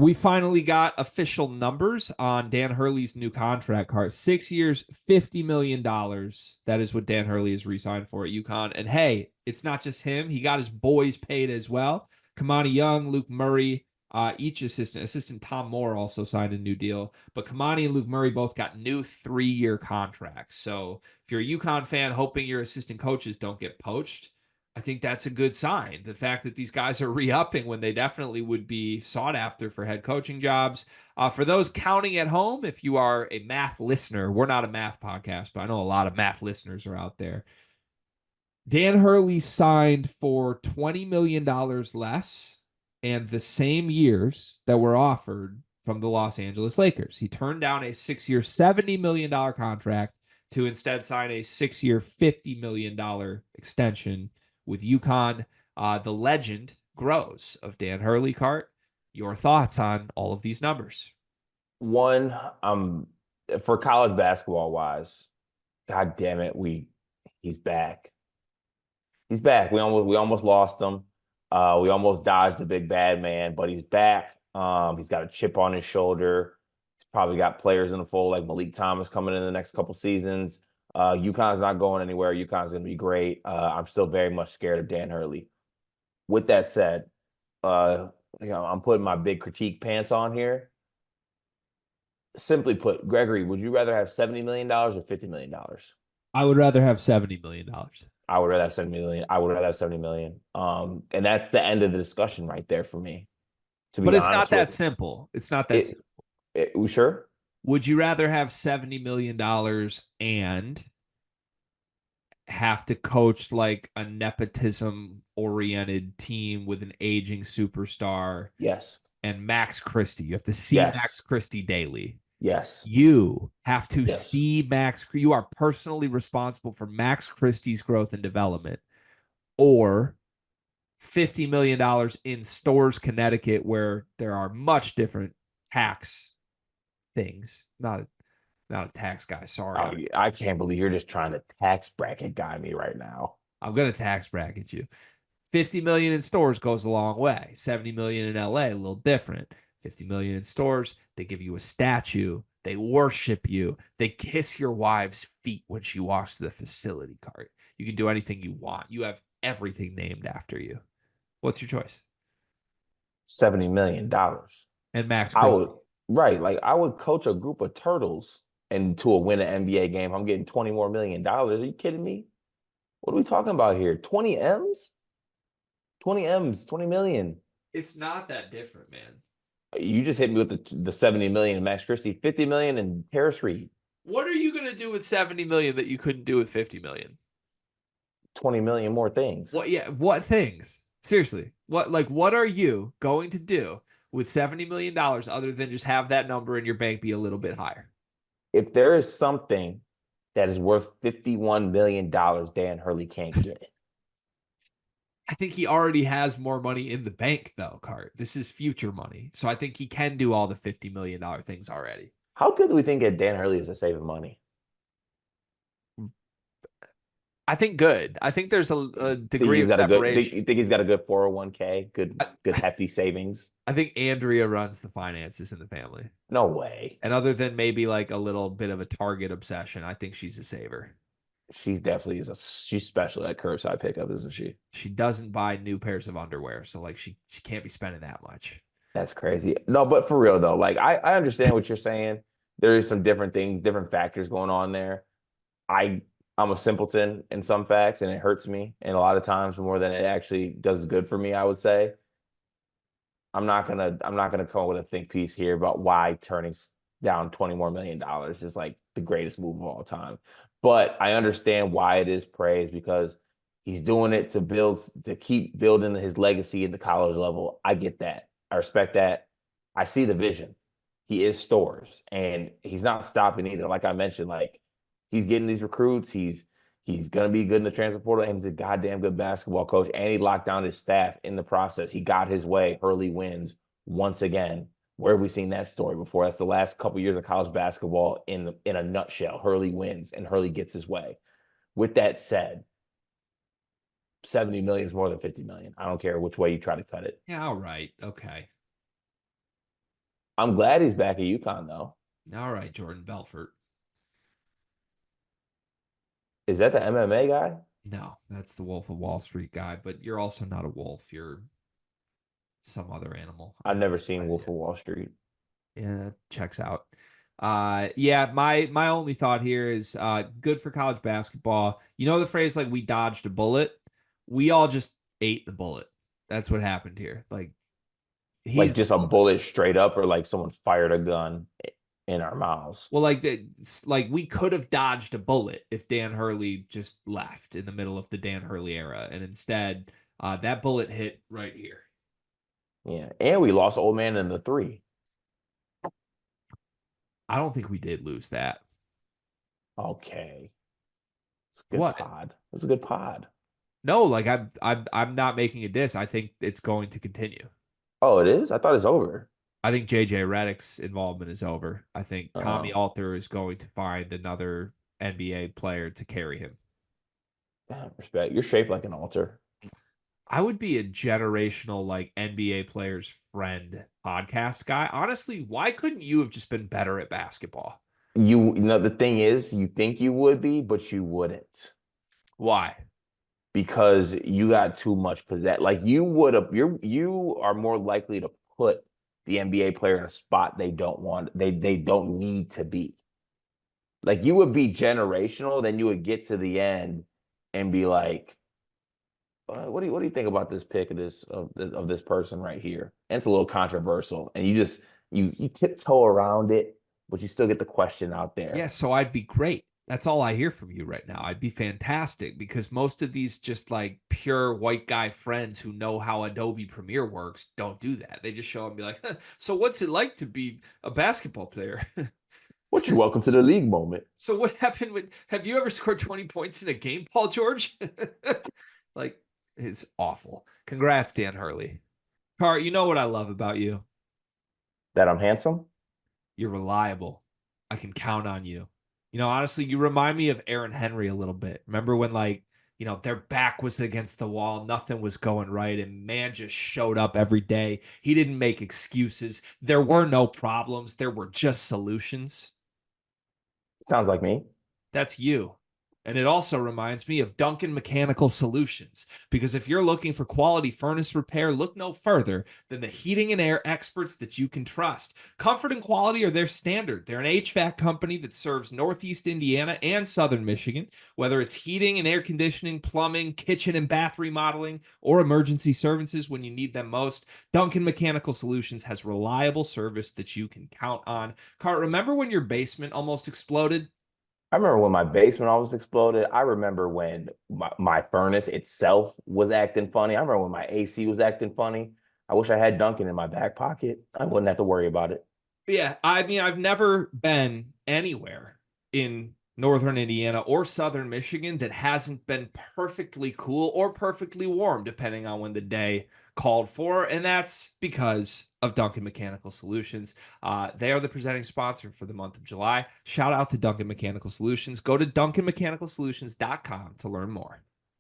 We finally got official numbers on Dan Hurley's new contract card. 6 years, $50 million. That is what Dan Hurley is re-signed for at UConn. And hey, it's not just him. He got his boys paid as well. Kamani Young, Luke Murray, each assistant Tom Moore also signed a new deal. But Kamani and Luke Murray both got new 3-year contracts. So if you're a UConn fan hoping your assistant coaches don't get poached, I think that's a good sign. The fact that these guys are re-upping when they definitely would be sought after for head coaching jobs. For those counting at home, if you are a math listener, we're not a math podcast, but I know a lot of math listeners are out there. Dan Hurley signed for $20 million less and the same years that were offered from the Los Angeles Lakers. He turned down a 6-year, $70 million contract to instead sign a 6-year, $50 million extension with UConn. The legend grows of Dan Hurley. Cart, your thoughts on all of these numbers? One, for college basketball wise, God damn it, he's back. He's back. We almost lost him. We almost dodged the big bad man, but he's back. He's got a chip on his shoulder. He's probably got players in the fold like Malik Thomas coming in the next couple seasons. UConn's not going anywhere. UConn's going to be great. I'm still very much scared of Dan Hurley. With that said, I'm putting my big critique pants on here. Simply put, Gregory, would you rather have $70 million or $50 million? I would rather have $70 million. I would rather have 70 million. I would rather have 70 million. And that's the end of the discussion right there for me. To But be it's not honest with that simple. It's not that it, simple. We sure? Would you rather have $70 million and have to coach like a nepotism oriented team with an aging superstar Yes. and Max Christie? You have to see Max Yes. Christie daily. Yes. You have to Yes. see Max. You are personally responsible for Max Christie's growth and development, or $50 million in Stores, Connecticut, where there are much different tax things. Not a tax guy. Sorry. I can't believe you're just trying to tax bracket guy me right now. I'm going to tax bracket you. 50 million in Stores goes a long way. 70 million in LA, a little different. 50 million in Stores, they give you a statue. They worship you. They kiss your wife's feet when she walks to the facility cart. You can do anything you want. You have everything named after you. What's your choice? $70 million. And Max I Christie. would, right. Like I would coach a group of turtles and to a win an NBA game. I'm getting $20 more million. Are you kidding me? What are we talking about here? 20 M's? 20 M's, 20 million. It's not that different, man. You just hit me with the 70 million in Max Christie, 50 million in Paris Reed. What are you going to do with 70 million that you couldn't do with 50 million? 20 million more things. What things? Seriously. What are you going to do with $70 million other than just have that number in your bank be a little bit higher? If there is something that is worth $51 million, Dan Hurley can't get it. I think he already has more money in the bank, though, Cart. This is future money. So I think he can do all the $50 million things already. How good do we think that Dan Hurley is at saving money? I think good. I think there's a degree of separation. You think he's got a good 401k, good hefty savings? I think Andrea runs the finances in the family. No way. And other than maybe like a little bit of a Target obsession, I think she's a saver. She's definitely she's special at curbside pickup, isn't she? She doesn't buy new pairs of underwear, so like she can't be spending that much. That's crazy. No, but for real though, like I understand what you're saying. There is some different things, different factors going on there. I'm a simpleton in some facts, and it hurts me, and a lot of times more than it actually does good for me, I would say. I'm not gonna come up with a think piece here about why turning down $20 more million is like the greatest move of all time. But I understand why it is praised, because he's doing it to keep building his legacy at the college level. I get that. I respect that. I see the vision. He is Stores, and he's not stopping either. Like I mentioned, like he's getting these recruits. He's gonna be good in the transfer portal, and he's a goddamn good basketball coach. And he locked down his staff in the process. He got his way. Hurley wins once again. Where have we seen that story before? That's the last couple of years of college basketball in a nutshell. Hurley wins and Hurley gets his way. With that said, 70 million is more than 50 million. I don't care which way you try to cut it. Yeah, all right. Okay. I'm glad he's back at UConn though. All right, Jordan Belfort. Is that the MMA guy? No, that's the Wolf of Wall Street guy, but you're also not a wolf. You're some other animal. I've never seen I Wolf of Wall Street. Yeah, checks out. Yeah, my only thought here is good for college basketball. You know the phrase like we dodged a bullet? We all just ate the bullet. That's what happened here. Like Like he's the just a bullet. bullet straight up, or like someone fired a gun in our mouths. Well, like we could have dodged a bullet if Dan Hurley just left in the middle of the Dan Hurley era, and instead, that bullet hit right here. Yeah, and we lost old man in the three. I don't think we did lose that. Okay, it's a good What? pod. It's a good pod. No, like I'm not making a diss. I think it's going to continue. Oh, it is. I thought it's over. I think JJ Redick's involvement is over. I think Tommy Oh, Alter is going to find another NBA player to carry him. respect. You're shaped like an altar. I would be a generational like NBA player's friend podcast guy. Honestly, why couldn't you have just been better at basketball? You know, the thing is, you think you would be, but you wouldn't Why? because you got too much possess. Like you would have, you are more likely to put the NBA player in a spot they don't want. They don't need to be. Like you would be generational, then you would get to the end and be like, what do you think about this pick of this person right here? And it's a little controversial, and you tiptoe around it, but you still get the question out Yeah, there. so I'd be great. That's all I hear from you right now. I'd be fantastic because most of these just like pure white guy friends who know how Adobe Premiere works don't do that. They just show up and be like, huh, so what's it like to be a basketball player? What you welcome to the league moment. So what happened with have you ever scored 20 points in a game, Paul George? Like it's awful. Congrats, Dan Hurley. Car, you know what I love about you? That I'm handsome. You're reliable. I can count on you. You know, honestly, you remind me of Aaron Henry a little bit. Remember when like, their back was against the wall, nothing was going right, and man just showed up every day. He didn't make excuses. There were no problems. There were just solutions. Sounds like me. That's you. And it also reminds me of Duncan Mechanical Solutions, because if you're looking for quality furnace repair, look no further than the heating and air experts that you can trust. Comfort and quality are their standard. They're an HVAC company that serves Northeast Indiana and Southern Michigan, whether it's heating and air conditioning, plumbing, kitchen and bath remodeling, or emergency services when you need them most. Duncan Mechanical Solutions has reliable service that you can count on. Cart, remember when your basement almost exploded? I remember when my basement almost exploded. I remember when my furnace itself was acting funny. I remember when my AC was acting funny. I wish I had Duncan in my back pocket. I wouldn't have to worry about it. Yeah, I mean, I've never been anywhere in northern Indiana or southern Michigan that hasn't been perfectly cool or perfectly warm, depending on when the day called for. And that's because of Duncan Mechanical Solutions. They are the presenting sponsor for the month of July. Shout out to Duncan Mechanical Solutions. Go to duncanmechanicalsolutions.com to learn more.